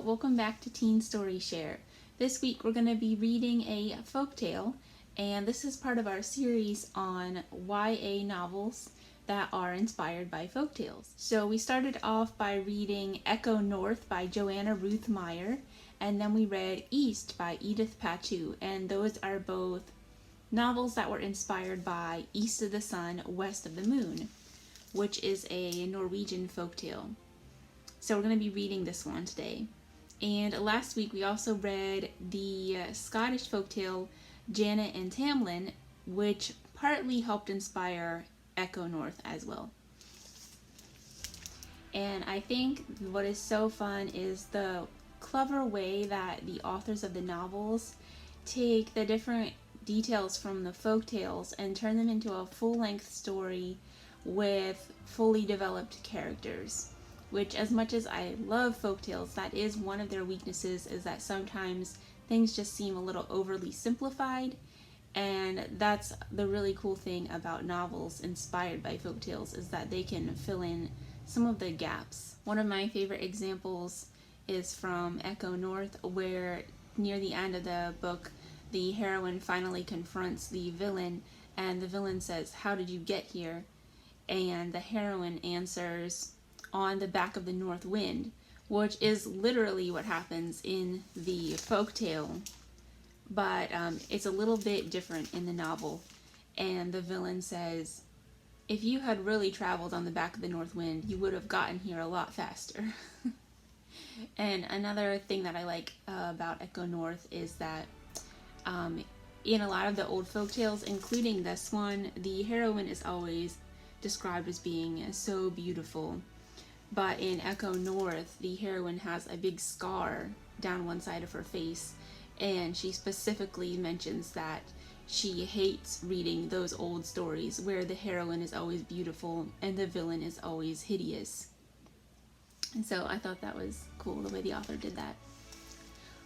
welcome back to Teen Story Share. This week we're going to be reading a folktale, and this is part of our series on YA novels that are inspired by folktales. So we started off by reading Echo North by Joanna Ruth Meyer, and then we read East by Edith Pattou, and those are both novels that were inspired by East of the Sun, West of the Moon, which is a Norwegian folktale. So we're going to be reading this one today. And last week we also read the Scottish folktale Janet and Tamlin, which partly helped inspire Echo North as well. And I think what is so fun is the clever way that the authors of the novels take the different details from the folktales and turn them into a full-length story with fully developed characters. Which, as much as I love folktales, that is one of their weaknesses, is that sometimes things just seem a little overly simplified, and that's the really cool thing about novels inspired by folktales, is that they can fill in some of the gaps. One of my favorite examples is from Echo North, where near the end of the book, the heroine finally confronts the villain, and the villain says, "How did you get here?" And the heroine answers, "On the back of the north wind," which is literally what happens in the folktale, but it's a little bit different in the novel. And the villain says, "If you had really traveled on the back of the north wind, you would have gotten here a lot faster." And another thing that I like about Echo North is that in a lot of the old folktales, including this one, the heroine is always described as being so beautiful. But in Echo North, the heroine has a big scar down one side of her face, and she specifically mentions that she hates reading those old stories where the heroine is always beautiful and the villain is always hideous. And so I thought that was cool the way the author did that.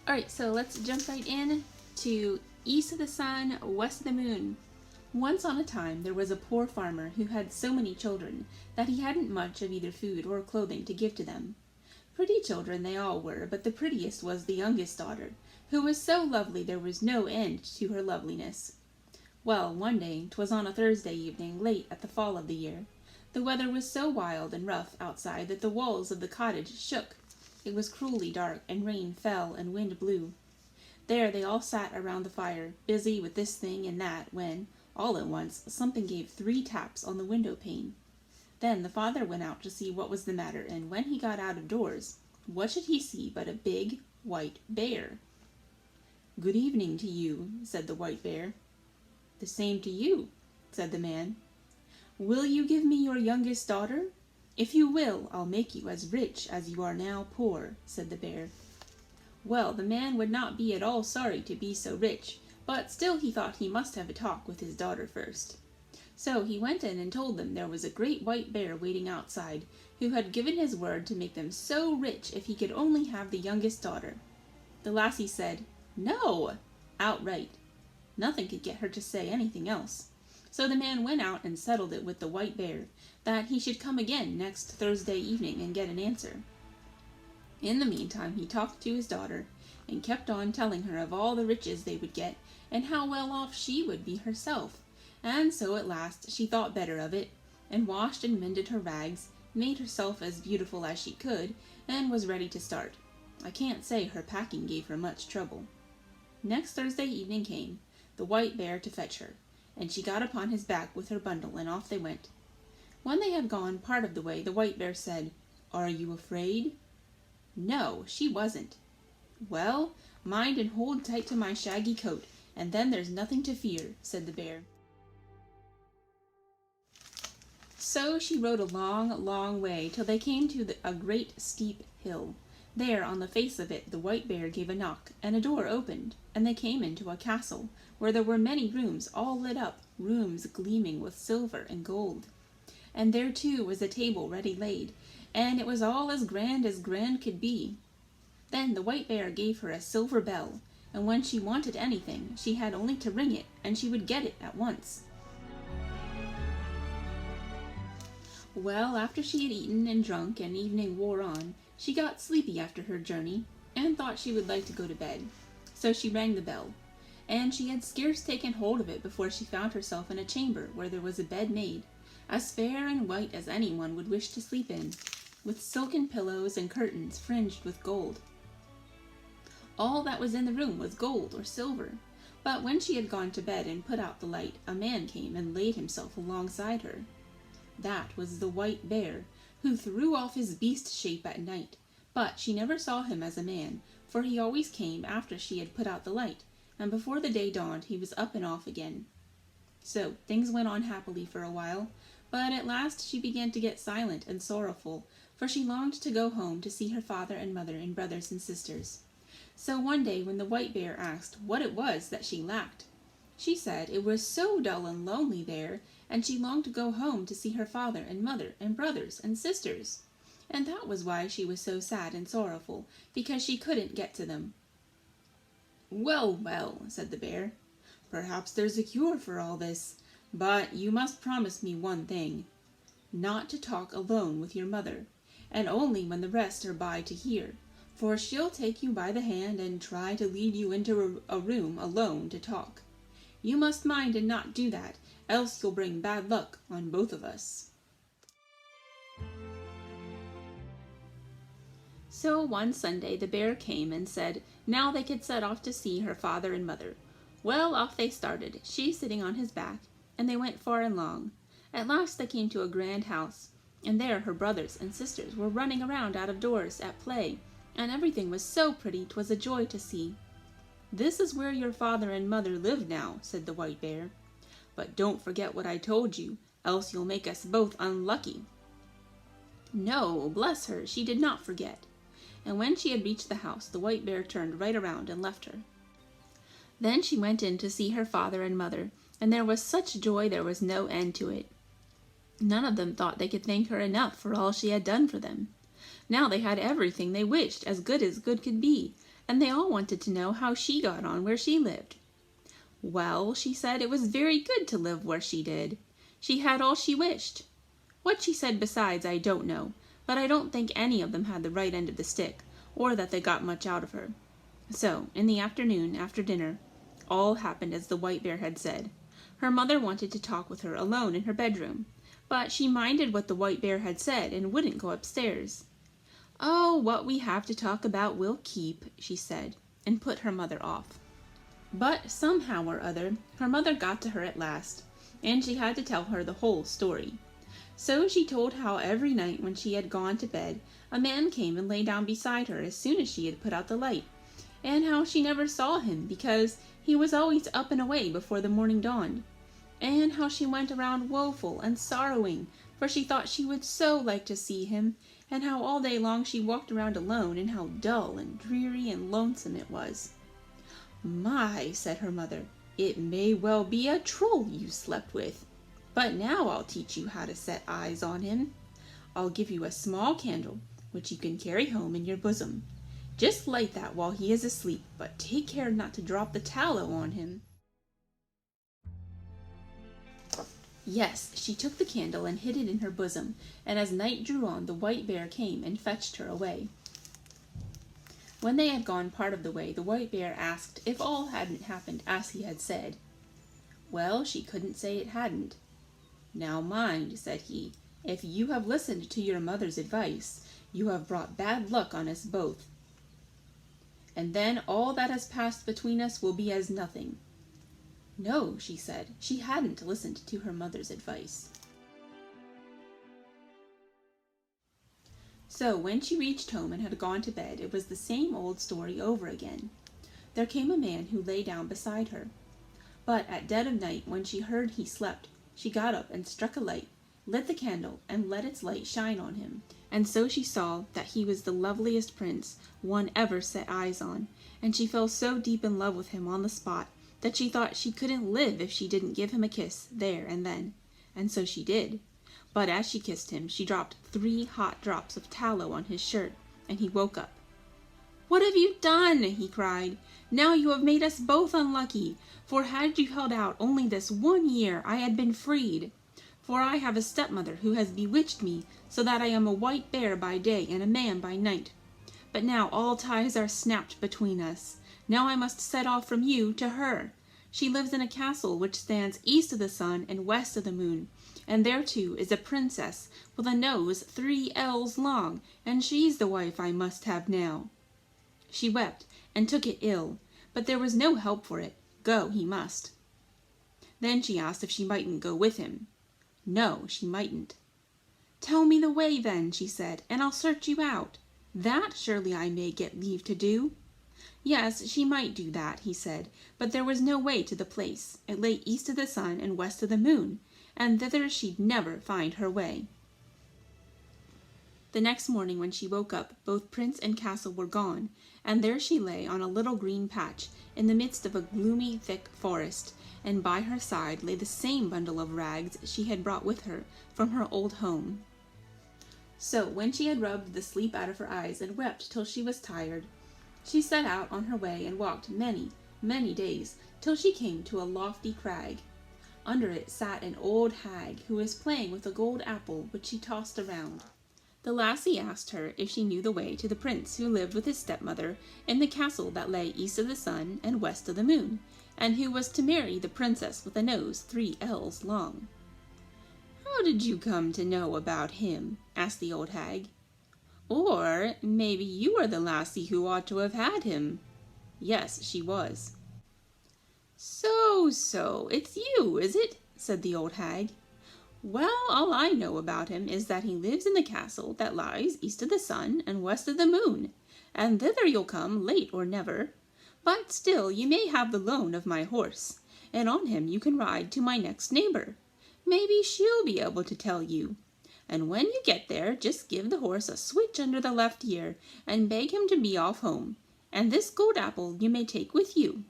Alright, so let's jump right in to East of the Sun, West of the Moon. Once on a time there was a poor farmer who had so many children that he hadn't much of either food or clothing to give to them. Pretty children they all were, but the prettiest was the youngest daughter, who was so lovely there was no end to her loveliness. Well, one day, 'twas on a Thursday evening, late at the fall of the year, the weather was so wild and rough outside that the walls of the cottage shook. It was cruelly dark, and rain fell and wind blew. There they all sat around the fire, busy with this thing and that, when, all at once, something gave 3 taps on the window pane. Then the father went out to see what was the matter, and when he got out of doors, what should he see but a big white bear. "Good evening to you," said the white bear. "The same to you," said the man. "Will you give me your youngest daughter? If you will, I'll make you as rich as you are now poor," said the bear. Well, the man would not be at all sorry to be so rich, but still he thought he must have a talk with his daughter first. So he went in and told them there was a great white bear waiting outside, who had given his word to make them so rich if he could only have the youngest daughter. The lassie said, "No," outright. Nothing could get her to say anything else. So the man went out and settled it with the white bear, that he should come again next Thursday evening and get an answer. In the meantime he talked to his daughter, and kept on telling her of all the riches they would get, and how well off she would be herself. And so at last she thought better of it, and washed and mended her rags, made herself as beautiful as she could, and was ready to start. I can't say her packing gave her much trouble. Next Thursday evening came, the white bear to fetch her, and she got upon his back with her bundle, and off they went. When they had gone part of the way, the white bear said, "Are you afraid?" No, she wasn't. "Well, mind and hold tight to my shaggy coat, and then there's nothing to fear," said the bear. So she rode a long, long way till they came to a great steep hill. There, on the face of it, the white bear gave a knock, and a door opened, and they came into a castle, where there were many rooms all lit up, rooms gleaming with silver and gold. And there too was a table ready laid, and it was all as grand could be. Then the white bear gave her a silver bell, and when she wanted anything, she had only to ring it, and she would get it at once. Well, after she had eaten and drunk and evening wore on, she got sleepy after her journey, and thought she would like to go to bed. So she rang the bell, and she had scarce taken hold of it before she found herself in a chamber where there was a bed made, as fair and white as anyone would wish to sleep in, with silken pillows and curtains fringed with gold. All that was in the room was gold or silver, but when she had gone to bed and put out the light, a man came and laid himself alongside her. That was the white bear, who threw off his beast shape at night, but she never saw him as a man, for he always came after she had put out the light, and before the day dawned he was up and off again. So things went on happily for a while, but at last she began to get silent and sorrowful, for she longed to go home to see her father and mother and brothers and sisters. So one day when the white bear asked what it was that she lacked, she said it was so dull and lonely there, and she longed to go home to see her father and mother and brothers and sisters. And that was why she was so sad and sorrowful, because she couldn't get to them. "Well, well," said the bear, "perhaps there's a cure for all this, but you must promise me one thing, not to talk alone with your mother, and only when the rest are by to hear, for she'll take you by the hand and try to lead you into a room alone to talk. You must mind and not do that, else you'll bring bad luck on both of us." So one Sunday the bear came and said now they could set off to see her father and mother. Well, off they started, she sitting on his back, and they went far and long. At last they came to a grand house, and there her brothers and sisters were running around out of doors at play, and everything was so pretty 'twas a joy to see. "This is where your father and mother live now," said the white bear. "But don't forget what I told you, else you'll make us both unlucky." No, bless her, she did not forget. And when she had reached the house, the white bear turned right around and left her. Then she went in to see her father and mother, and there was such joy there was no end to it. None of them thought they could thank her enough for all she had done for them. Now they had everything they wished, as good could be, and they all wanted to know how she got on where she lived. Well, she said it was very good to live where she did. She had all she wished. What she said besides I don't know, but I don't think any of them had the right end of the stick, or that they got much out of her. So, in the afternoon, after dinner, all happened as the white bear had said. Her mother wanted to talk with her alone in her bedroom, but she minded what the white bear had said and wouldn't go upstairs. "Oh, what we have to talk about will keep," she said, and put her mother off. But somehow or other, her mother got to her at last, and she had to tell her the whole story. So she told how every night when she had gone to bed, a man came and lay down beside her as soon as she had put out the light, and how she never saw him because he was always up and away before the morning dawned, and how she went around woeful and sorrowing, for she thought she would so like to see him, and how all day long she walked around alone, and how dull and dreary and lonesome it was. "My," said her mother, "it may well be a troll you slept with. But now I'll teach you how to set eyes on him. I'll give you a small candle, which you can carry home in your bosom. Just light that while he is asleep, but take care not to drop the tallow on him." Yes, she took the candle and hid it in her bosom, and as night drew on, the white bear came and fetched her away. When they had gone part of the way, the white bear asked if all hadn't happened as he had said. Well, she couldn't say it hadn't. "Now mind," said he, "if you have listened to your mother's advice, you have brought bad luck on us both. And then all that has passed between us will be as nothing." No, she said, she hadn't listened to her mother's advice. So when she reached home and had gone to bed, it was the same old story over again. There came a man who lay down beside her. But at dead of night, when she heard he slept, she got up and struck a light, lit the candle, and let its light shine on him. And so she saw that he was the loveliest prince one ever set eyes on, and she fell so deep in love with him on the spot that she thought she couldn't live if she didn't give him a kiss there and then. And so she did. But as she kissed him, she dropped 3 hot drops of tallow on his shirt, and he woke up. "What have you done?" he cried. "Now you have made us both unlucky, for had you held out only this 1 year, I had been freed. For I have a stepmother who has bewitched me, so that I am a white bear by day and a man by night. But now all ties are snapped between us. Now I must set off from you to her. She lives in a castle which stands east of the sun and west of the moon, and there too is a princess with a nose 3 ells long, and she's the wife I must have now." She wept and took it ill, but there was no help for it. Go he must. Then she asked if she mightn't go with him. No, she mightn't. "Tell me the way then," she said, "and I'll search you out. That surely I may get leave to do." Yes, she might do that, he said, but there was no way to the place. It lay east of the sun and west of the moon, and thither she'd never find her way. The next morning when she woke up, both prince and castle were gone, and there she lay on a little green patch in the midst of a gloomy, thick forest, and by her side lay the same bundle of rags she had brought with her from her old home. So when she had rubbed the sleep out of her eyes and wept till she was tired, she set out on her way and walked many, many days, till she came to a lofty crag. Under it sat an old hag, who was playing with a gold apple which she tossed around. The lassie asked her if she knew the way to the prince who lived with his stepmother in the castle that lay east of the sun and west of the moon, and who was to marry the princess with a nose 3 ells long. "How did you come to know about him?" asked the old hag. "Or maybe you are the lassie who ought to have had him." Yes, she was. So, it's you, is it?" said the old hag. "Well, all I know about him is that he lives in the castle that lies east of the sun and west of the moon, and thither you'll come late or never. But still you may have the loan of my horse, and on him you can ride to my next neighbor. Maybe she'll be able to tell you. And when you get there, just give the horse a switch under the left ear, and beg him to be off home, and this gold apple you may take with you."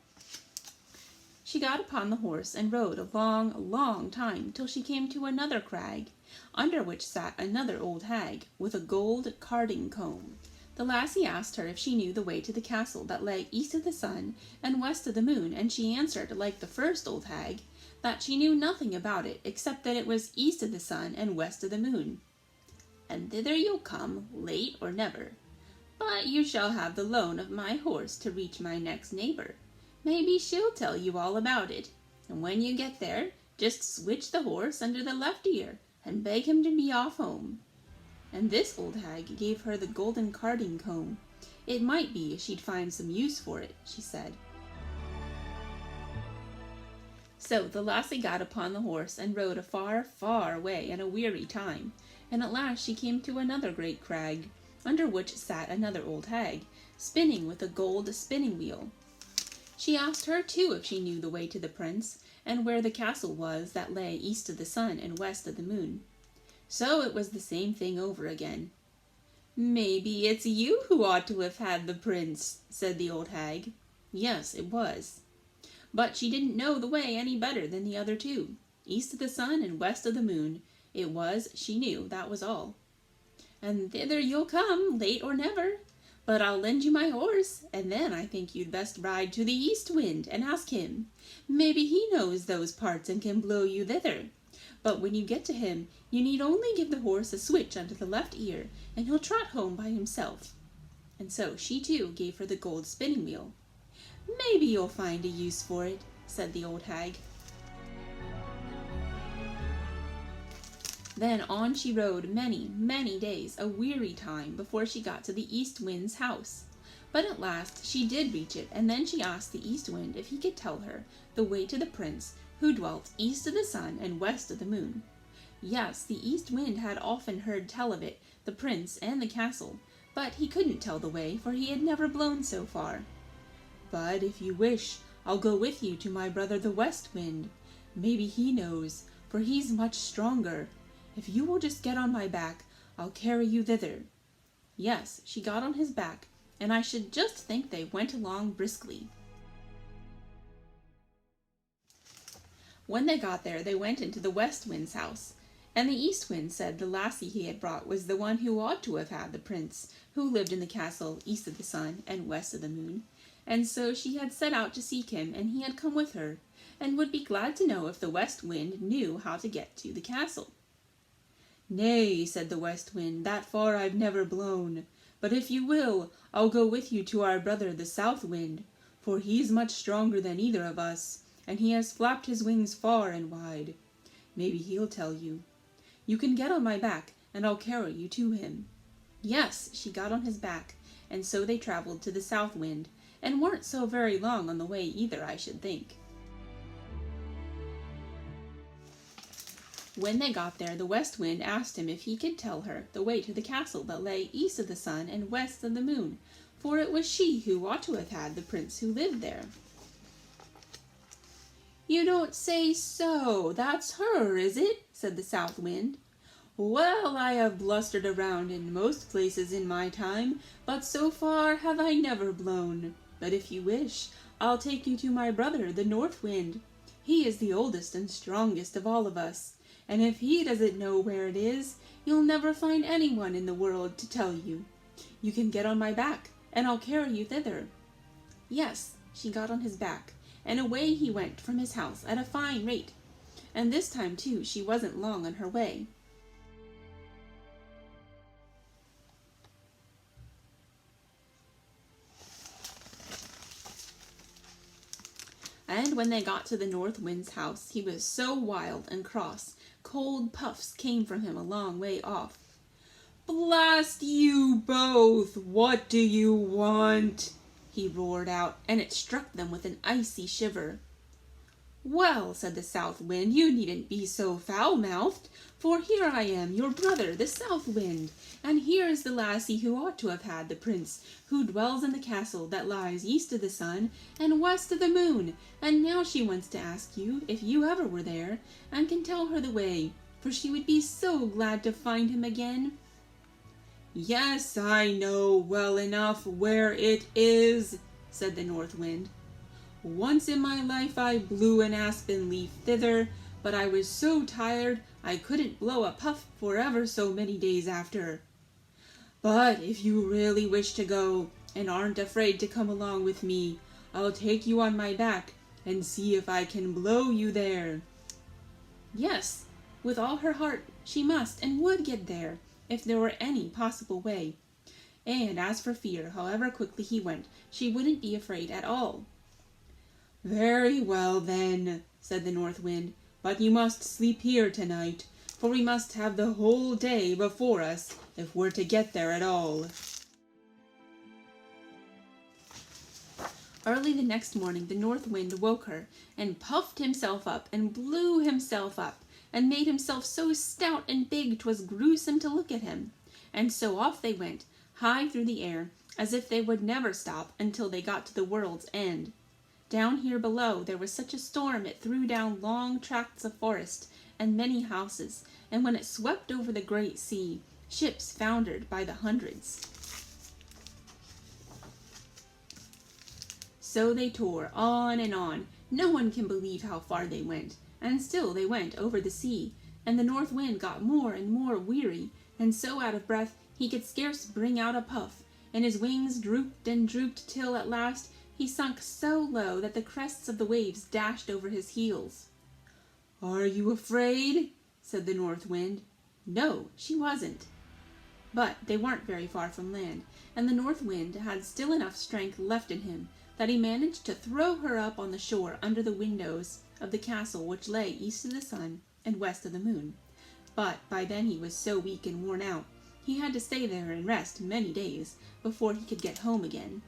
She got upon the horse and rode a long, long time till she came to another crag, under which sat another old hag, with a gold carding comb. The lassie asked her if she knew the way to the castle that lay east of the sun and west of the moon, and she answered, like the first old hag, that she knew nothing about it, except that it was east of the sun and west of the moon. "And thither you'll come, late or never. But you shall have the loan of my horse to reach my next neighbor. Maybe she'll tell you all about it. And when you get there, just switch the horse under the left ear, and beg him to be off home." And this old hag gave her the golden carding comb. It might be she'd find some use for it, she said. So the lassie got upon the horse and rode a far, far way in a weary time, and at last she came to another great crag, under which sat another old hag, spinning with a gold spinning wheel. She asked her too if she knew the way to the prince, and where the castle was that lay east of the sun and west of the moon. So it was the same thing over again. "Maybe it's you who ought to have had the prince," said the old hag. Yes, it was. But she didn't know the way any better than the other two. East of the sun and west of the moon. It was, she knew, that was all. "And thither you'll come, late or never. But I'll lend you my horse, and then I think you'd best ride to the east wind and ask him. Maybe he knows those parts and can blow you thither. But when you get to him, you need only give the horse a switch under the left ear, and he'll trot home by himself." And so she too gave her the gold spinning wheel. "Maybe you'll find a use for it," said the old hag. Then on she rode many, many days, a weary time, before she got to the east wind's house. But at last she did reach it, and then she asked the east wind if he could tell her the way to the prince who dwelt east of the sun and west of the moon. Yes, the east wind had often heard tell of it, the prince and the castle, but he couldn't tell the way, for he had never blown so far. "But if you wish, I'll go with you to my brother the west wind. Maybe he knows, for he's much stronger. If you will just get on my back, I'll carry you thither." Yes, she got on his back, and I should just think they went along briskly. When they got there, they went into the west wind's house, and the east wind said the lassie he had brought was the one who ought to have had the prince, who lived in the castle east of the sun and west of the moon, and so she had set out to seek him, and he had come with her, and would be glad to know if the west wind knew how to get to the castle. "Nay," said the west wind, "that far I've never blown, But if you will, I'll go with you to our brother the South Wind, for he's much stronger than either of us, and he has flapped his wings far and wide. Maybe he'll tell you. You can get on my back, and I'll carry you to him." Yes, she got on his back, and so they traveled to the South Wind, and weren't so very long on the way either, I should think. When they got there, the West Wind asked him if he could tell her the way to the castle that lay east of the sun and west of the moon, for it was she who ought to have had the prince who lived there. "You don't say so! That's her, is it?" said the South Wind. "Well, I have blustered around in most places in my time, but so far have I never blown. But if you wish, I'll take you to my brother, the North Wind. He is the oldest and strongest of all of us, and if he doesn't know where it is, you'll never find anyone in the world to tell you. You can get on my back, and I'll carry you thither." Yes, she got on his back, and away he went from his house at a fine rate, and this time, too, she wasn't long on her way. And when they got to the North Wind's house, he was so wild and cross, cold puffs came from him a long way off. "Blast you both! What do you want?" he roared out, and it struck them with an icy shiver. "Well," said the South Wind, "you needn't be so foul-mouthed, for here I am, your brother, the South Wind, and here is the lassie who ought to have had the prince, who dwells in the castle that lies east of the sun and west of the moon, and now she wants to ask you if you ever were there, and can tell her the way, for she would be so glad to find him again." "Yes, I know well enough where it is," said the North Wind. "Once in my life I blew an aspen leaf thither, but I was so tired I couldn't blow a puff for ever so many days after. But if you really wish to go, and aren't afraid to come along with me, I'll take you on my back and see if I can blow you there." Yes, with all her heart she must and would get there, if there were any possible way. And as for fear, however quickly he went, she wouldn't be afraid at all. "Very well, then," said the North Wind, "but you must sleep here tonight, for we must have the whole day before us if we're to get there at all." Early the next morning the North Wind woke her, and puffed himself up, and blew himself up, and made himself so stout and big 'twas gruesome to look at him. And so off they went, high through the air, as if they would never stop until they got to the world's end. Down here below there was such a storm it threw down long tracts of forest and many houses, and when it swept over the great sea, ships foundered by the hundreds. So they tore on and on. No one can believe how far they went, and still they went over the sea, and the North Wind got more and more weary, and so out of breath he could scarce bring out a puff, and his wings drooped and drooped till at last he sunk so low that the crests of the waves dashed over his heels. "Are you afraid?" said the North Wind. No, she wasn't. But they weren't very far from land, and the North Wind had still enough strength left in him that he managed to throw her up on the shore under the windows of the castle which lay east of the sun and west of the moon. But by then he was so weak and worn out, he had to stay there and rest many days before he could get home again.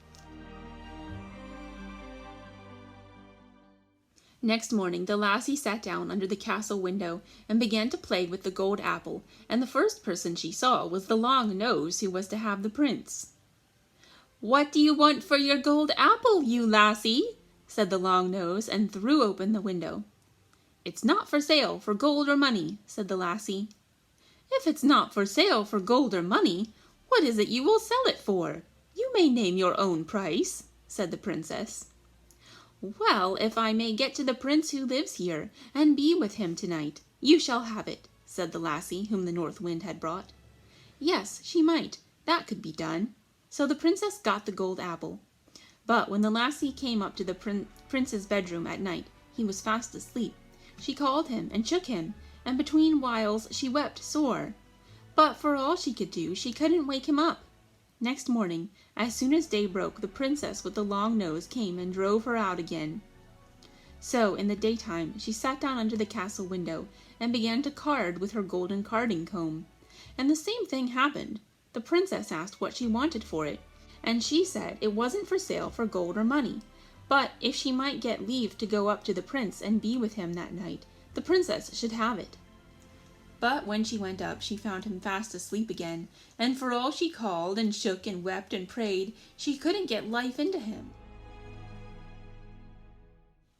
Next morning the lassie sat down under the castle window and began to play with the gold apple, and the first person she saw was the long nose who was to have the prince. "What do you want for your gold apple, you lassie?" said the long nose, and threw open the window. "It's not for sale for gold or money," said the lassie. "If it's not for sale for gold or money, what is it you will sell it for? You may name your own price," said the princess. "Well, if I may get to the prince who lives here, and be with him tonight, you shall have it," said the lassie whom the North Wind had brought. Yes, she might. That could be done. So the princess got the gold apple. But when the lassie came up to the prince's bedroom at night, he was fast asleep. She called him and shook him, and between whiles she wept sore. But for all she could do, she couldn't wake him up. Next morning, as soon as day broke, the princess with the long nose came and drove her out again. So, in the daytime, she sat down under the castle window and began to card with her golden carding comb. And the same thing happened. The princess asked what she wanted for it, and she said it wasn't for sale for gold or money, but if she might get leave to go up to the prince and be with him that night, the princess should have it. But when she went up, she found him fast asleep again, and for all she called and shook and wept and prayed, she couldn't get life into him.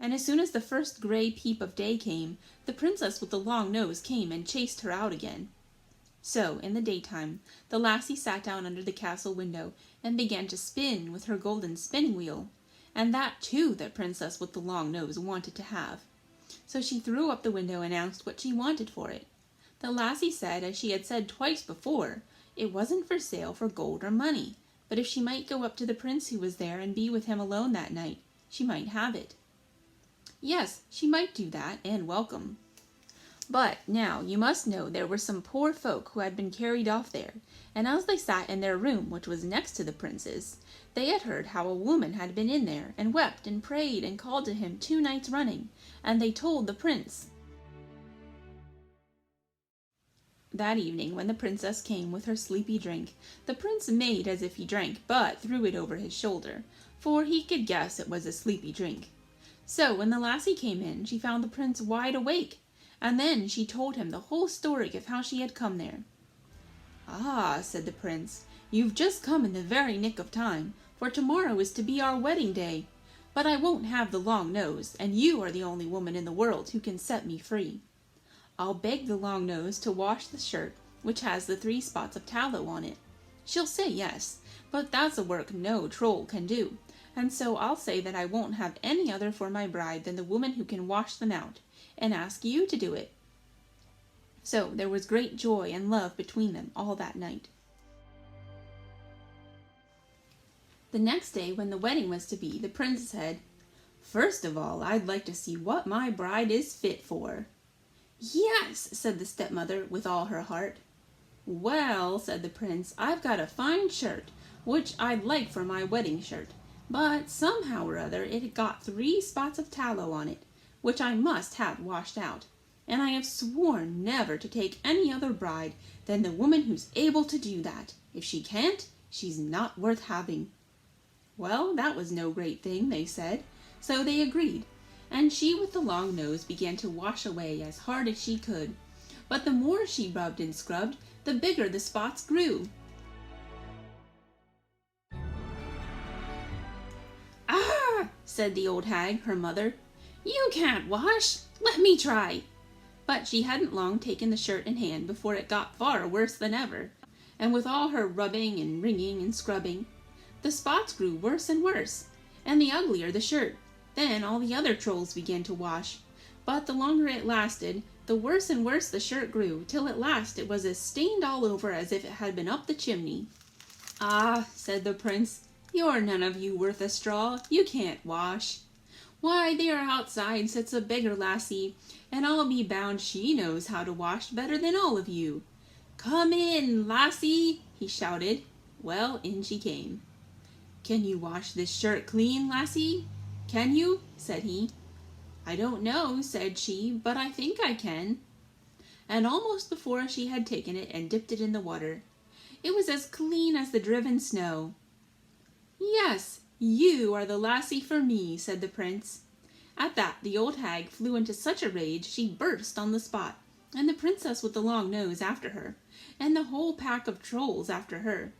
And as soon as the first gray peep of day came, the princess with the long nose came and chased her out again. So, in the daytime, the lassie sat down under the castle window and began to spin with her golden spinning wheel, and that too the princess with the long nose wanted to have. So she threw up the window and asked what she wanted for it. The lassie said, as she had said twice before, it wasn't for sale for gold or money, but if she might go up to the prince who was there and be with him alone that night, she might have it. Yes, she might do that, and welcome. But now you must know there were some poor folk who had been carried off there, and as they sat in their room, which was next to the prince's, they had heard how a woman had been in there, and wept and prayed and called to him 2 nights running, and they told the prince. That evening, when the princess came with her sleepy drink, the prince made as if he drank, but threw it over his shoulder, for he could guess it was a sleepy drink. So when the lassie came in, she found the prince wide awake, and then she told him the whole story of how she had come there. "Ah," said the prince, "you've just come in the very nick of time, for tomorrow is to be our wedding day. But I won't have the long nose, and you are the only woman in the world who can set me free. I'll beg the long nose to wash the shirt which has the 3 spots of tallow on it. She'll say yes, but that's a work no troll can do, and so I'll say that I won't have any other for my bride than the woman who can wash them out, and ask you to do it." So there was great joy and love between them all that night. The next day, when the wedding was to be, the prince said, "First of all, I'd like to see what my bride is fit for." "Yes," said the stepmother with all her heart. "Well," said the prince, "I've got a fine shirt, which I'd like for my wedding shirt, but somehow or other it got 3 spots of tallow on it, which I must have washed out, and I have sworn never to take any other bride than the woman who's able to do that. If she can't, she's not worth having." Well, that was no great thing, they said, so they agreed, and she with the long nose began to wash away as hard as she could, but the more she rubbed and scrubbed, the bigger the spots grew. "Ah!" said the old hag, her mother, "you can't wash. Let me try." But she hadn't long taken the shirt in hand before it got far worse than ever, and with all her rubbing and wringing and scrubbing, the spots grew worse and worse, and the uglier the shirt. Then all the other trolls began to wash, but the longer it lasted, the worse and worse the shirt grew, till at last it was as stained all over as if it had been up the chimney. "Ah," said the prince, "you're none of you worth a straw. You can't wash. Why, there outside sits a beggar lassie, and I'll be bound she knows how to wash better than all of you. Come in, lassie," he shouted. Well, in she came. "Can you wash this shirt clean, lassie? Can you?" said he. "I don't know," said she, "but I think I can." And almost before she had taken it and dipped it in the water, it was as clean as the driven snow. "Yes, you are the lassie for me," said the prince. At that the old hag flew into such a rage she burst on the spot, and the princess with the long nose after her, and the whole pack of trolls after her.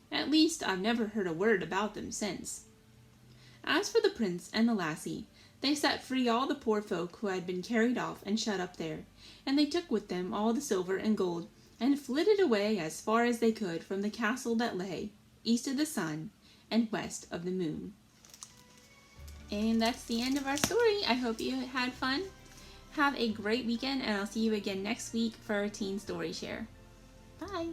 At least I've never heard a word about them since. As for the prince and the lassie, they set free all the poor folk who had been carried off and shut up there, and they took with them all the silver and gold, and flitted away as far as they could from the castle that lay east of the sun and west of the moon. And that's the end of our story. I hope you had fun. Have a great weekend, and I'll see you again next week for our Teen Story Share. Bye!